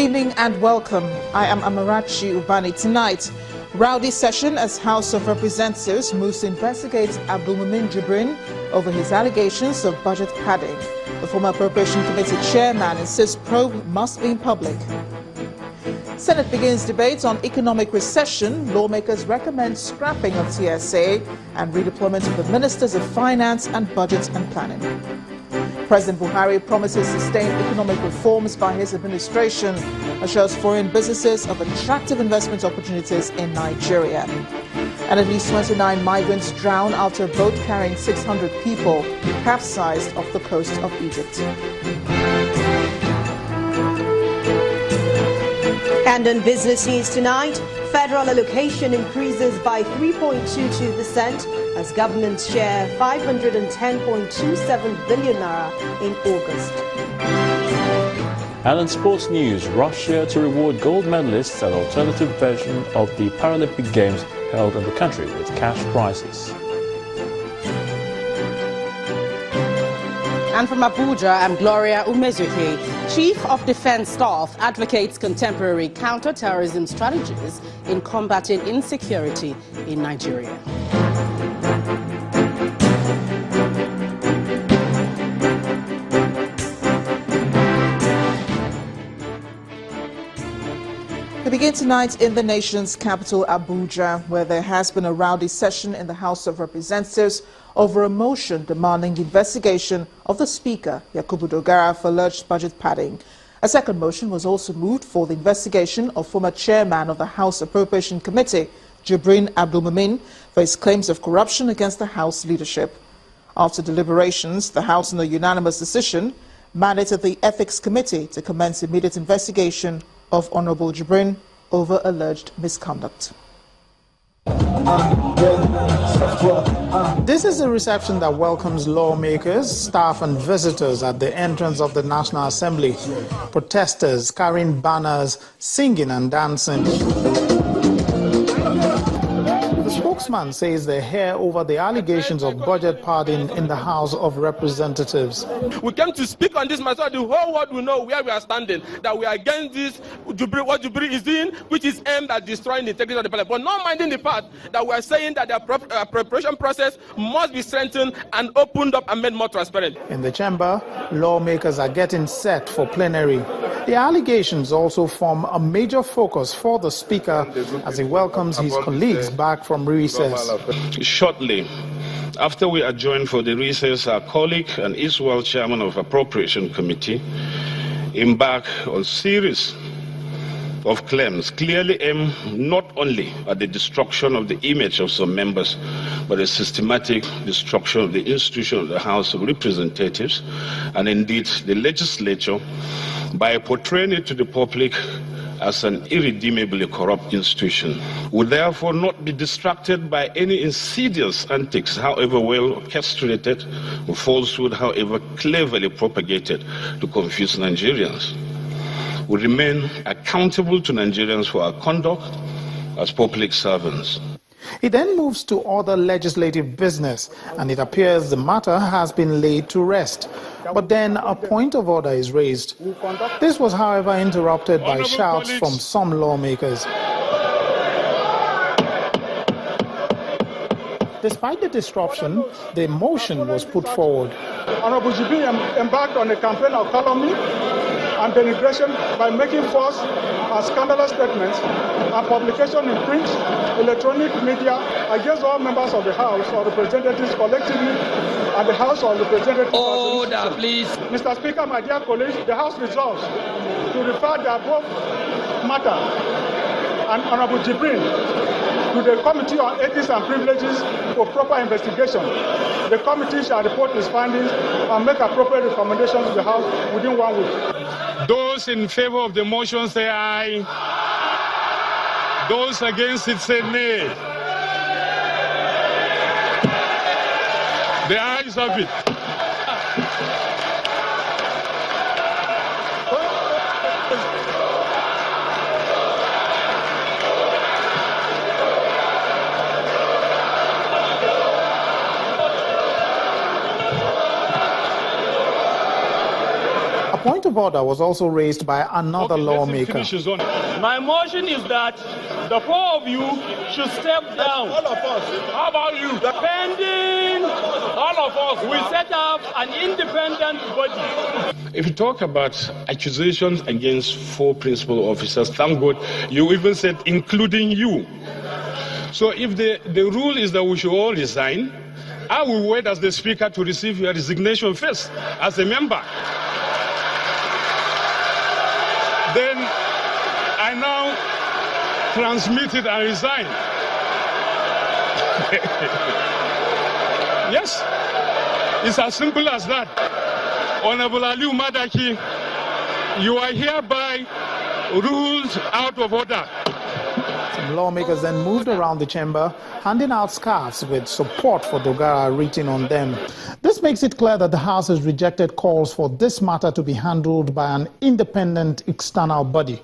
evening and welcome. I am Amarachi Ubani. Tonight, rowdy session as House of Representatives moves to investigate Jibrin over his allegations of budget padding. The former Appropriation Committee chairman insists probe must be in public. Senate begins debate on economic recession. Lawmakers recommend scrapping of TSA and redeployment of the Ministers of Finance and Budget and Planning. President Buhari promises sustained economic reforms by his administration, assures foreign businesses of attractive investment opportunities in Nigeria. And at least 29 migrants drown after a boat carrying 600 people capsized off the coast of Egypt. And on business news tonight, federal allocation increases by 3.22% as governments share 510.27 billion naira in August. And in sports news, Russia to reward gold medalists an alternative version of the Paralympic Games held in the country with cash prizes. And from Abuja, I'm Gloria Umezuke. Chief of Defense Staff advocates contemporary counter-terrorism strategies in combating insecurity in Nigeria. We begin tonight in the nation's capital, Abuja, where there has been a rowdy session in the House of Representatives over a motion demanding the investigation of the Speaker, Yakubu Dogara, for alleged budget padding. A second motion was also moved for the investigation of former chairman of the House Appropriation Committee, Jibrin for his claims of corruption against the House leadership. After deliberations, the House, in a unanimous decision, mandated the Ethics Committee to commence immediate investigation of Honorable Jibrin over alleged misconduct. This is a reception that welcomes lawmakers, staff and visitors at the entrance of the National Assembly. Protesters carrying banners, singing and dancing. The spokesman says they're here over the allegations of budget padding in the House of Representatives. We came to speak on this matter. The whole world will know where we are standing, that we are against this, what Jibrin is doing, which is aimed at destroying the integrity of the parliament. But not minding the part that we are saying that the preparation process must be strengthened and opened up and made more transparent. In the chamber, lawmakers are getting set for plenary. The allegations also form a major focus for the Speaker as he welcomes his colleagues back from recess. Shortly after we adjourned for the recess, our colleague and Israel chairman of Appropriation Committee embarked on a series of claims clearly aimed not only at the destruction of the image of some members, but a systematic destruction of the institution of the House of Representatives and indeed the legislature by portraying it to the public as an irredeemably corrupt institution. We therefore not be distracted by any insidious antics, however well orchestrated, or falsehood, however cleverly propagated to confuse Nigerians. We remain accountable to Nigerians for our conduct as public servants. He then moves to other legislative business, and it appears the matter has been laid to rest. But then a point of order is raised. This was, however, interrupted by shouts from some lawmakers. Despite the disruption, the motion was put forward. Honorable Jibrin embarked on a campaign of calumny and denigration by making false and scandalous statements and publication in print, electronic media against all members of the House of Representatives collectively and the House of Representatives. Order, please. Mr. Speaker, my dear colleagues, the House resolves to refer the above matter and Honorable Jibrin to the Committee on Ethics and Privileges for proper investigation. The committee shall report its findings and make appropriate recommendations to the House within 1 week. Those in favor of the motion say aye. Those against it say nay. The ayes have it. point of order was also raised by another lawmaker. My motion is that the four of you should step down. All of us. How about you? Pending all of us, we set up an independent body. If you talk about accusations against 4 principal officers, thank God you even said including you. So if the rule is that we should all resign, I will wait as the speaker to receive your resignation first as a member. Then I now transmit it and resign. Yes, it's as simple as that. Honorable Aliu Madaki, you are hereby ruled out of order. Some lawmakers then moved around the chamber, handing out scarves with support for Dogara written on them. This makes it clear that the House has rejected calls for this matter to be handled by an independent external body.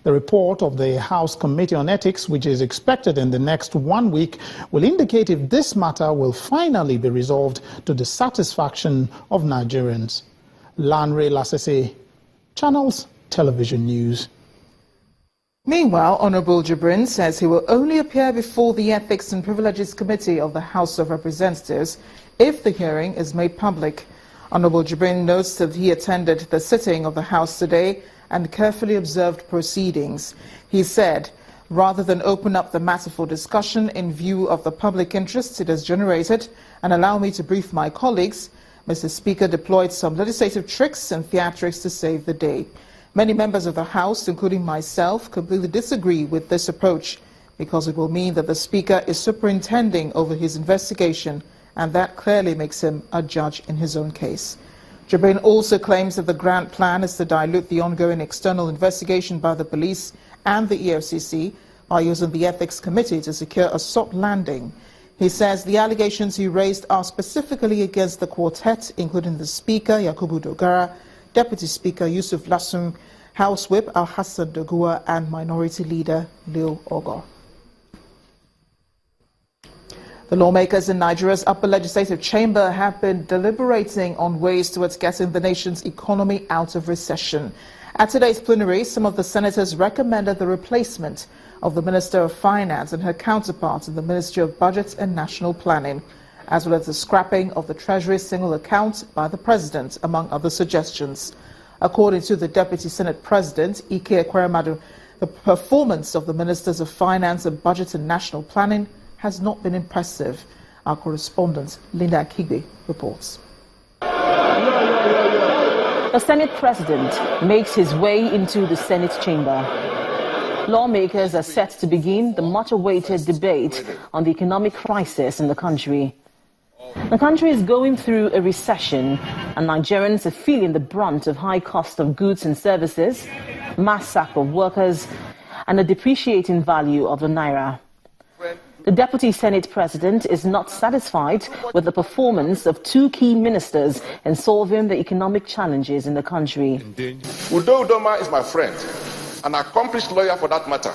The report of the House Committee on Ethics, which is expected in the next 1 week, will indicate if this matter will finally be resolved to the satisfaction of Nigerians. Lanre Lasese, Channels Television News. Meanwhile, Honorable Jibrin says he will only appear before the Ethics and Privileges Committee of the House of Representatives if the hearing is made public. Honorable Jibrin notes that he attended the sitting of the House today and carefully observed proceedings. He said, rather than open up the matter for discussion in view of the public interest it has generated and allow me to brief my colleagues, Mr. Speaker deployed some legislative tricks and theatrics to save the day. Many members of the House, including myself, completely disagree with this approach because it will mean that the Speaker is superintending over his investigation, and that clearly makes him a judge in his own case. Jibrin also claims that the grand plan is to dilute the ongoing external investigation by the police and the EFCC by using the Ethics Committee to secure a soft landing. He says the allegations he raised are specifically against the quartet, including the Speaker, Yakubu Dogara, Deputy Speaker Yusuf Lasung, House Whip Al-Hassan Dogua, and Minority Leader Leo Ogo. The lawmakers in Nigeria's upper legislative chamber have been deliberating on ways towards getting the nation's economy out of recession. At today's plenary, some of the senators recommended the replacement of the Minister of Finance and her counterpart in the Ministry of Budget and National Planning, as well as the scrapping of the Treasury single account by the President, among other suggestions. According to the Deputy Senate President, Ike Ekweremadu, the performance of the Ministers of Finance and Budget and National Planning has not been impressive. Our correspondent, Linda Kigbe, reports. The Senate President makes his way into the Senate chamber. Lawmakers are set to begin the much-awaited debate on the economic crisis in the country. The country is going through a recession, and Nigerians are feeling the brunt of high cost of goods and services, mass sack of workers, and the depreciating value of the naira. The Deputy Senate President is not satisfied with the performance of 2 key ministers in solving the economic challenges in the country. Udo Udoma is my friend, an accomplished lawyer for that matter.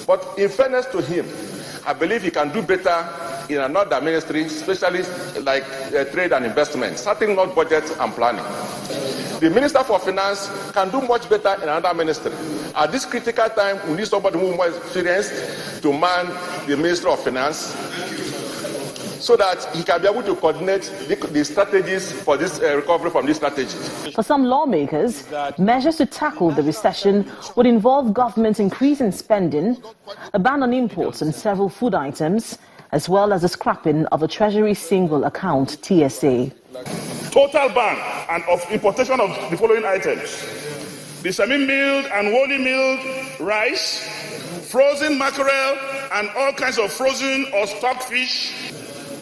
But in fairness to him, I believe he can do better in another ministry, especially like trade and investment, certainly not budget and planning. The Minister for Finance can do much better in another ministry. At this critical time, we need somebody who is more experienced to man the Ministry of Finance so that he can be able to coordinate the strategies for this recovery from this strategy. For some lawmakers, measures to tackle the recession would involve government increasing spending, a ban on imports on several food items, as well as the scrapping of the Treasury single account TSA. Total ban and of importation of the following items: the semi-milled and wholly milled rice, frozen mackerel and all kinds of frozen or stocked fish,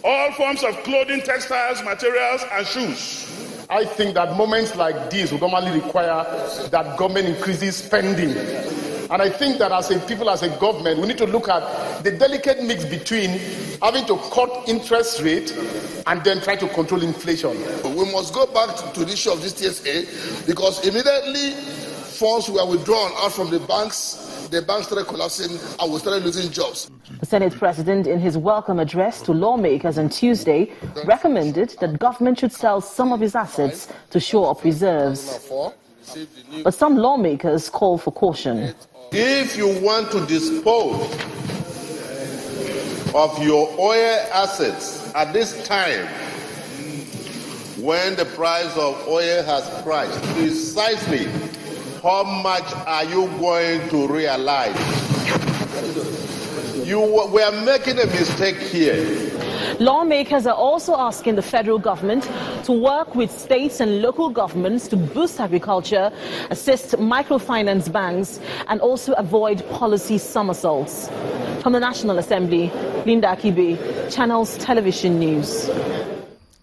all forms of clothing, textiles, materials and shoes. I think that moments like these will normally require that government increases spending. And I think that as a people, as a government, we need to look at the delicate mix between having to cut interest rate and then try to control inflation. We must go back to the issue of this TSA because immediately funds were withdrawn out from the banks started collapsing and we started losing jobs. The Senate President, in his welcome address to lawmakers on Tuesday, recommended that government should sell some of its assets to shore up reserves. But some lawmakers call for caution. If you want to dispose of your oil assets at this time, when the price of oil has crashed, precisely how much are you going to realize? We are making a mistake here. Lawmakers are also asking the federal government to work with states and local governments to boost agriculture, assist microfinance banks, and also avoid policy somersaults. From the National Assembly, Linda Akibe, Channels Television News.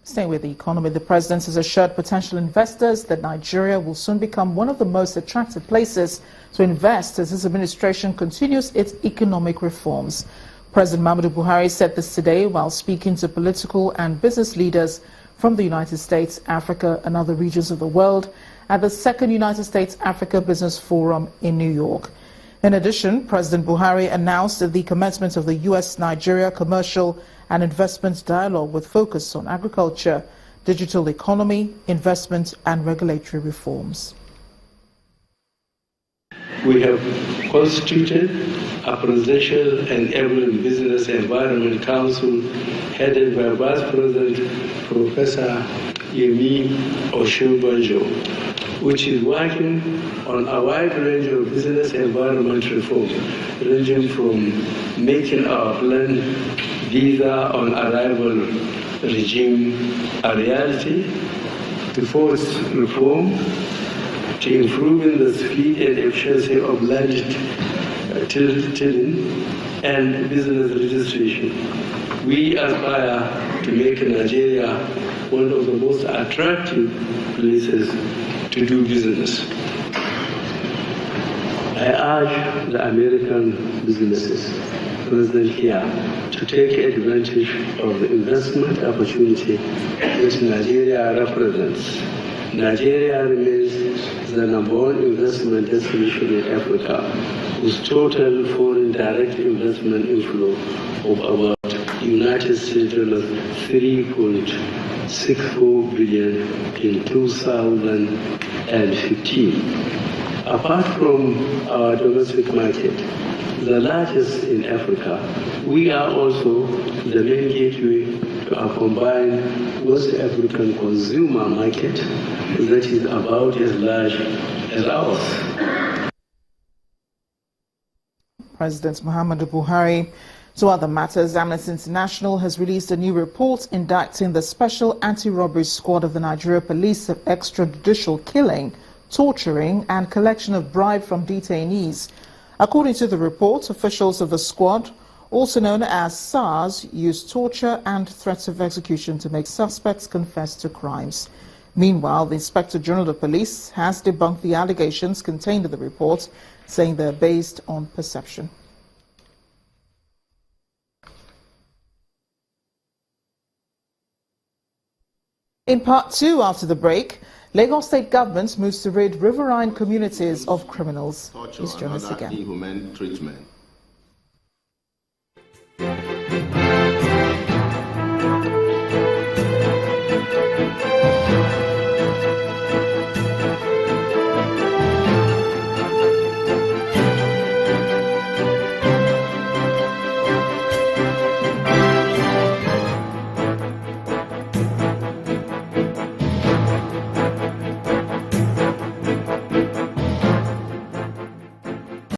Staying with the economy, the president has assured potential investors that Nigeria will soon become one of the most attractive places to invest as his administration continues its economic reforms. President Muhammadu Buhari said this today while speaking to political and business leaders from the United States, Africa, and other regions of the world at the second United States-Africa Business Forum in New York. In addition, President Buhari announced the commencement of the U.S.-Nigeria Commercial and Investment Dialogue with focus on agriculture, digital economy, investment, and regulatory reforms. We have constituted a Presidential and Urban Business Environment Council headed by Vice President Professor Yemi Oshimbanjo, which is working on a wide range of business environment reforms, ranging from making our planned visa on arrival regime a reality, to forest reform, to improving the speed and efficiency of land tilling and business registration. We aspire to make Nigeria one of the most attractive places to do business. I urge the American businesses present here to take advantage of the investment opportunity which Nigeria represents. Nigeria remains the #1 investment destination in Africa, with total foreign direct investment inflow of about United States dollars $3.64 billion in 2015. Apart from our domestic market, the largest in Africa, we are also the main gateway to a combined West African consumer market that is about as large as ours. President Muhammadu Buhari. To other matters, Amnesty International has released a new report indicting the Special Anti-Robbery Squad of the Nigeria Police of extrajudicial killing, torturing, and collection of bribe from detainees. According to the report, officials of the squad, also known as SARS, used torture and threats of execution to make suspects confess to crimes. Meanwhile, the Inspector General of Police has debunked the allegations contained in the report, saying they're based on perception. In part two, after the break, Lagos State government moves to rid riverine communities of criminals. Please join us again. Inhuman treatment.